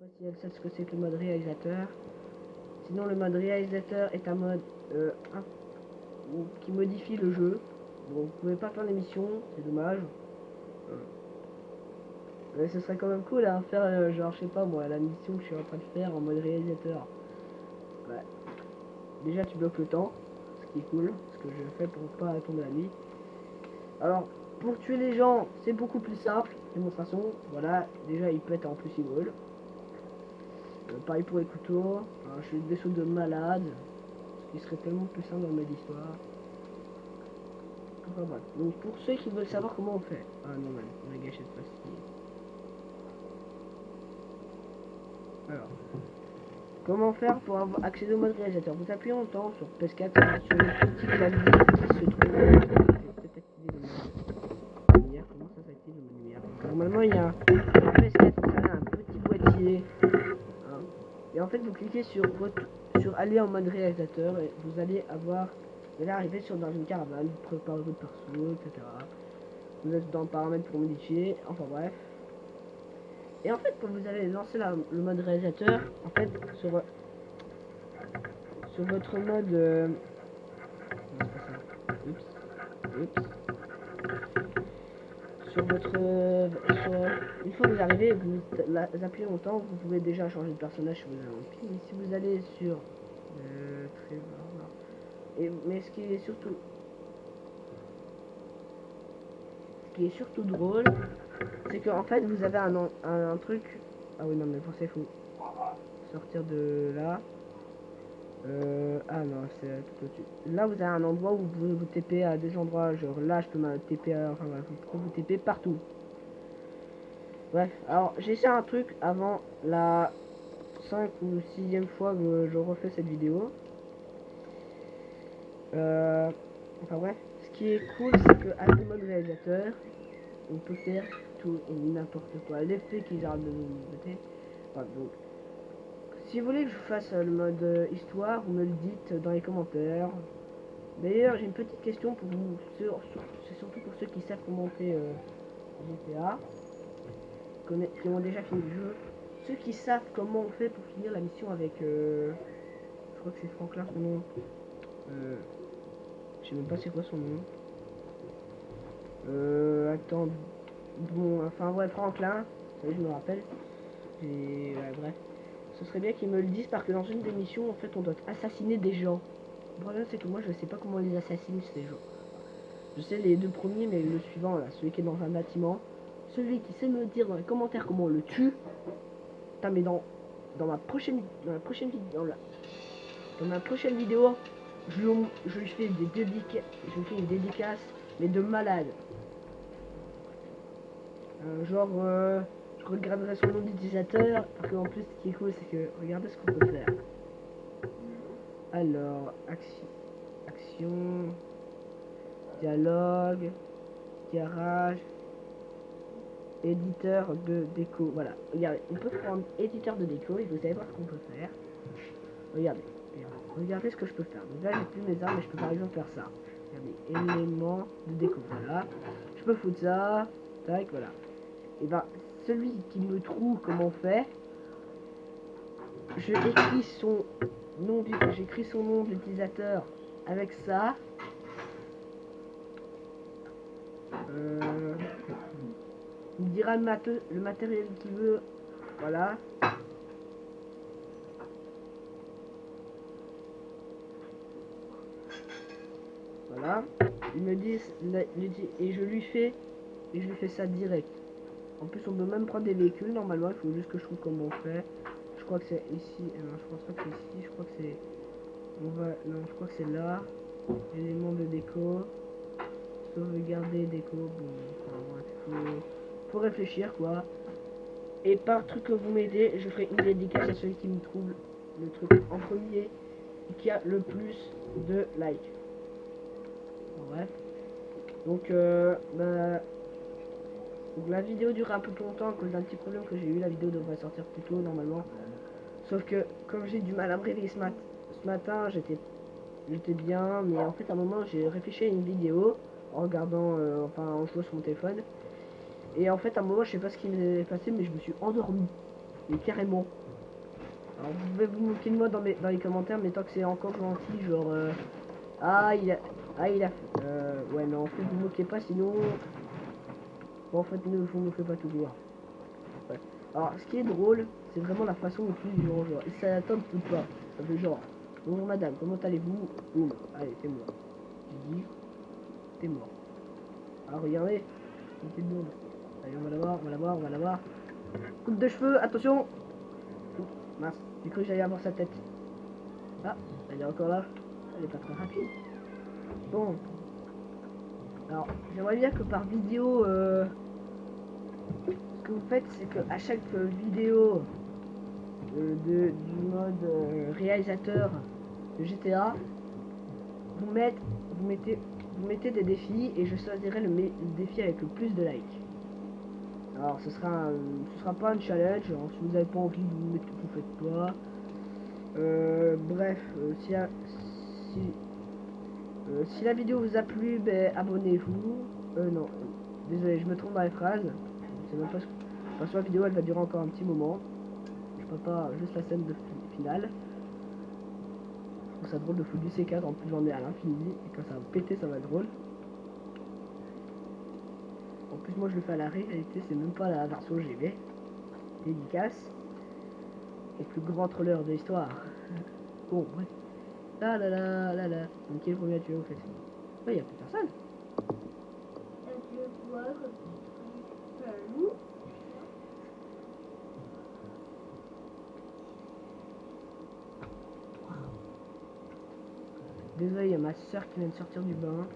pas si elle sait ce que c'est que le mode réalisateur. Sinon, le mode réalisateur est un mode qui modifie le jeu. Donc, vous pouvez pas faire l'émission, c'est dommage. Mais ce serait quand même cool à faire, genre, je sais pas moi, la mission que je suis en train de faire en mode réalisateur. Ouais. Déjà, tu bloques le temps, ce qui est cool, ce que je fais pour pas tomber la nuit. Alors, pour tuer les gens, c'est beaucoup plus simple. Démonstration, voilà, déjà il pète en plus il brûle. Pareil pour les couteaux, alors, je fais des sauts de malade, ce qui serait tellement plus simple dans le mode histoire. Enfin bref, donc pour ceux qui veulent savoir comment on fait. Ah non, man, on a gâché cette pastille. Alors, comment faire pour accéder au mode réalisateur? Vous appuyez longtemps sur PS4 sur le petit clavier qui se trouve. Je vais peut-être activer le mode lumière. Comment ça s'active le mode lumière? Normalement, il y a un PS4 qui a un petit boîtier. Hein. Et en fait, vous cliquez sur aller en mode réalisateur et vous allez arriver dans une caravane, vous préparez votre perso, etc. Vous êtes dans le paramètre pour modifier, enfin bref. Et en fait, quand vous allez lancer le mode réalisateur, en fait, sur votre mode... non, c'est pas ça. Oups. Sur votre... une fois que vous arrivez, vous appuyez longtemps, vous pouvez déjà changer de personnage si vous avez envie. Si vous allez sur... mais ce qui est surtout drôle, c'est qu'en fait vous avez un truc. Ah oui non mais pour ça il faut sortir de là. Ah non c'est tout au-dessus. Là vous avez un endroit où vous pouvez vous TP à des endroits, genre là je peux me TP enfin bref, vous pouvez vous TP partout. Bref, alors j'essaie un truc avant la 5 ou 6e fois que je refais cette vidéo. Enfin bref, ce qui est cool c'est que avec le mode réalisateur on peut faire tout et n'importe quoi. L'effet qu'ils arrêtent de nous embêter. Voilà, donc, si vous voulez que je fasse le mode histoire, vous me le dites dans les commentaires. D'ailleurs, j'ai une petite question pour vous. C'est surtout pour ceux qui savent commenter GTA, qui ont déjà fini le jeu. Ceux qui savent comment on fait pour finir la mission avec... je crois que c'est Franklin son nom. Je sais même pas c'est quoi son nom. Attends. Bon, enfin ouais, Franklin. Oui, je me rappelle. Et ouais, bref. Ce serait bien qu'ils me le disent parce que dans une des missions, en fait, on doit assassiner des gens. Le problème, c'est que moi, je sais pas comment on les assassine, ces gens. Je sais les deux premiers, mais le suivant, là, celui qui est dans un bâtiment, celui qui sait me dire dans les commentaires comment on le tue. Putain, mais dans ma prochaine vidéo, je lui fais une dédicace, mais de malade. Genre, je regarderai son nom d'utilisateur, parce qu'en plus, ce qui est cool, c'est que, regardez ce qu'on peut faire. Alors, action, dialogue, garage, éditeur de déco. Voilà, regardez, on peut prendre éditeur de déco et vous savez voir ce qu'on peut faire. Regardez ce que je peux faire. Donc là, j'ai plus mes armes, mais je peux par exemple faire ça. Regardez, éléments de déco. Voilà, je peux foutre ça. Tac, voilà. Et ben, celui qui me trouve comment on fait, j'écris son nom d'utilisateur avec ça. Il me dira le matériel qu'il veut. Voilà. Voilà. Ils me disent et je lui fais ça direct. En plus on peut même prendre des véhicules normalement, il faut juste que je trouve comment on fait. Je crois que c'est ici. Non, je pense pas que c'est ici, je crois que c'est. Non, je crois que c'est là. Éléments de déco. Sauvegarder déco. Bon, enfin, faut réfléchir quoi. Et par truc que vous m'aidez, je ferai une dédicace à celui qui me trouve le truc en premier et qui a le plus de likes. Bref. Donc, donc la vidéo dure un peu plus longtemps à cause d'un petit problème que j'ai eu. La vidéo devrait sortir plus tôt normalement. Sauf que comme j'ai du mal à me réveiller ce matin, j'étais bien, mais en fait à un moment j'ai réfléchi à une vidéo en regardant, en jouant sur mon téléphone. Et en fait à un moment je sais pas ce qui m'est passé, mais je me suis endormi. Mais carrément. Alors vous pouvez vous moquer de moi dans les commentaires, mais tant que c'est encore gentil, genre ah il a ouais non en fait vous moquez pas sinon bon, en fait ne vous moquez pas toujours. Ouais. Alors ce qui est drôle, c'est vraiment la façon dont ils genre ça n'attend pas. Ça fait genre bonjour madame, comment allez-vous? Boum, allez t'es mort. J'ai dit t'es mort. Alors regardez, c'est bon. Allez on va la voir, on va la voir, on va la voir. Coupe de cheveux, attention. Ouh, mince, j'ai cru que j'allais avoir sa tête. Ah, elle est encore là. Elle est pas très rapide. Bon. Alors, j'aimerais bien que par vidéo, ce que vous faites, c'est que à chaque vidéo du mode réalisateur de GTA, vous mettez des défis et je choisirai le défi avec le plus de likes. Alors, ce sera pas un challenge. Alors, si vous n'avez pas envie, vous faites pas. Bref, si la vidéo vous a plu, ben, abonnez-vous. Non, désolé, je me trompe dans les phrases. C'est même pas ce parce que la vidéo elle va durer encore un petit moment. Je peux pas juste la scène de finale. Je trouve ça drôle de foutre du C4, en plus j'en ai à l'infini. Et quand ça va péter, ça va être drôle. En plus, moi je le fais à la réalité, c'est même pas la version GB. Dédicace au plus grand troller de l'histoire. Bon, bref. La la la la la. Donc, qui est le premier à tuer au fait? Ouais, y a plus personne. Désolé, il y a ma soeur qui vient de sortir du bain.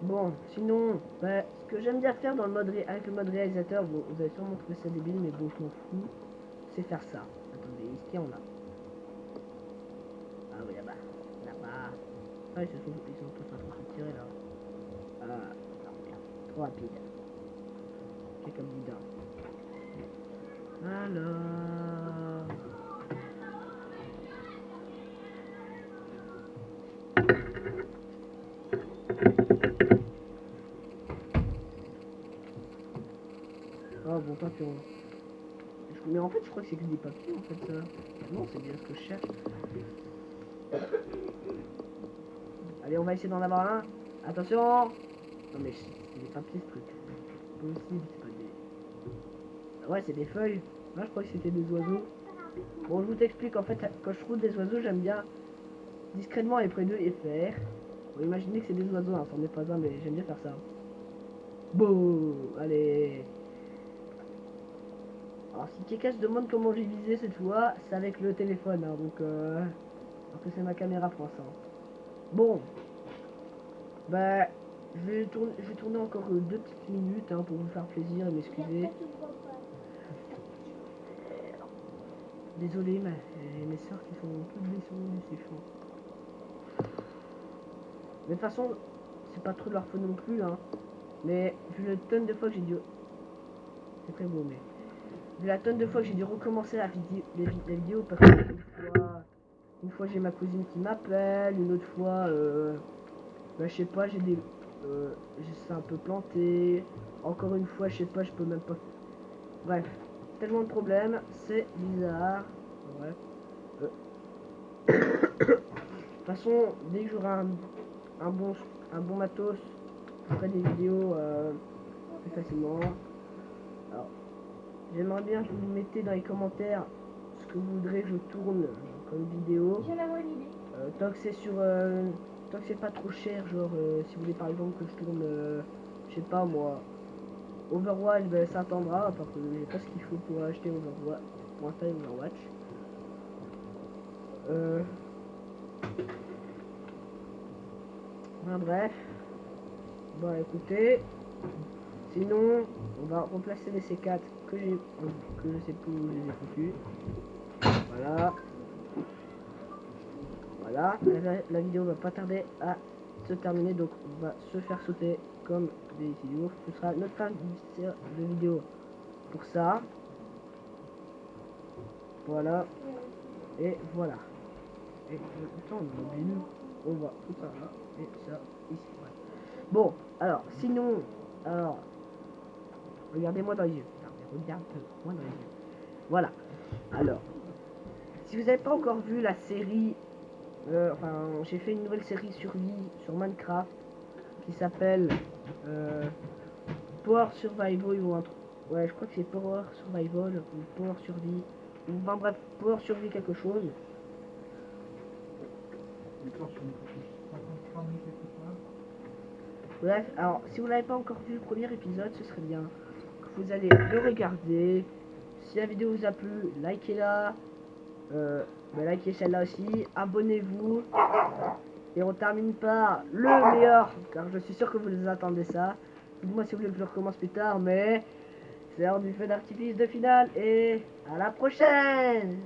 Bon, sinon, bah, ce que j'aime bien faire dans le mode avec le mode réalisateur, bon, vous allez sûrement trouver ça débile, mais bon, je m'en fous, c'est faire ça. Attendez, ici on a. Ah oui, là-bas. Là-bas. Ah, ils sont tous en train de se tirer là. Ah, non, merde. Trop rapide. C'est comme boudin. Alors. Oh, bon, papillon. Mais en fait, je crois que c'est que des papiers en fait, ça. Non, c'est bien ce que je cherche. Allez, on va essayer d'en avoir un. Attention! Non, mais c'est des papiers ce truc. C'est pas possible, c'est pas des. Ouais, c'est des feuilles. Moi, je crois que c'était des oiseaux. Bon, je vous explique. En fait, quand je trouve des oiseaux, j'aime bien discrètement aller près d'eux et faire. Bon, imaginez que c'est des oiseaux, hein, c'en est pas un, mais j'aime bien faire ça. Bon, allez. Alors, si quelqu'un se demande comment j'ai visé cette fois, c'est avec le téléphone, hein, donc alors que c'est ma caméra pour ça. Bon, bah, je vais tourner encore 2 petites minutes hein, pour vous faire plaisir et m'excuser. Désolé, mes soeurs qui sont toutes blessées, c'est chaud. Mais de toute façon, c'est pas trop de leur faute non plus, hein. Mais vu le tonne de fois que j'ai dû... C'est très beau, mais... Vu la tonne de fois que j'ai dû recommencer la vidéo parce que une fois j'ai ma cousine qui m'appelle, une autre fois, bah, je sais pas, c'est un peu planté. Encore une fois, je sais pas, je peux même pas... Bref, tellement de problèmes, c'est bizarre. Bref. De toute façon, dès que j'aurai un bon matos, je ferai des vidéos plus facilement. Alors, j'aimerais bien que vous mettez dans les commentaires ce que vous voudrez que je tourne comme vidéo. J'en ai une idée. Tant que c'est tant que c'est pas trop cher, genre si vous voulez par exemple que je tourne, je sais pas moi, Overwatch, ben ça attendra parce que j'ai pas ce qu'il faut pour acheter Overwatch, pour installer Overwatch. Bref, bah écoutez, sinon on va remplacer les C4 que je sais plus où je les ai foutus. Voilà. Voilà, la vidéo va pas tarder à se terminer, donc on va se faire sauter comme des idiots. Ce sera notre fin de vidéo pour ça. Voilà. Et voilà. Et attends, on est mobile. on va tout ça là et ça ici. Ouais. Bon, alors, sinon, alors, regardez-moi dans les yeux. Regardez-moi dans les yeux. Voilà. Alors, si vous n'avez pas encore vu la série, enfin, j'ai fait une nouvelle série survie sur Minecraft qui s'appelle Power Survival ou un truc. Ouais, je crois que c'est Power Survival ou Power Survie ou enfin bref, Power Survie quelque chose. Bref, alors si vous n'avez pas encore vu le premier épisode, ce serait bien que vous allez le regarder. Si la vidéo vous a plu, likez-la. Likez celle-là aussi. Abonnez-vous. Et on termine par le meilleur, car je suis sûr que vous attendez ça. Dites-moi si vous voulez que je recommence plus tard, mais c'est l'heure du feu d'artifice de finale et à la prochaine!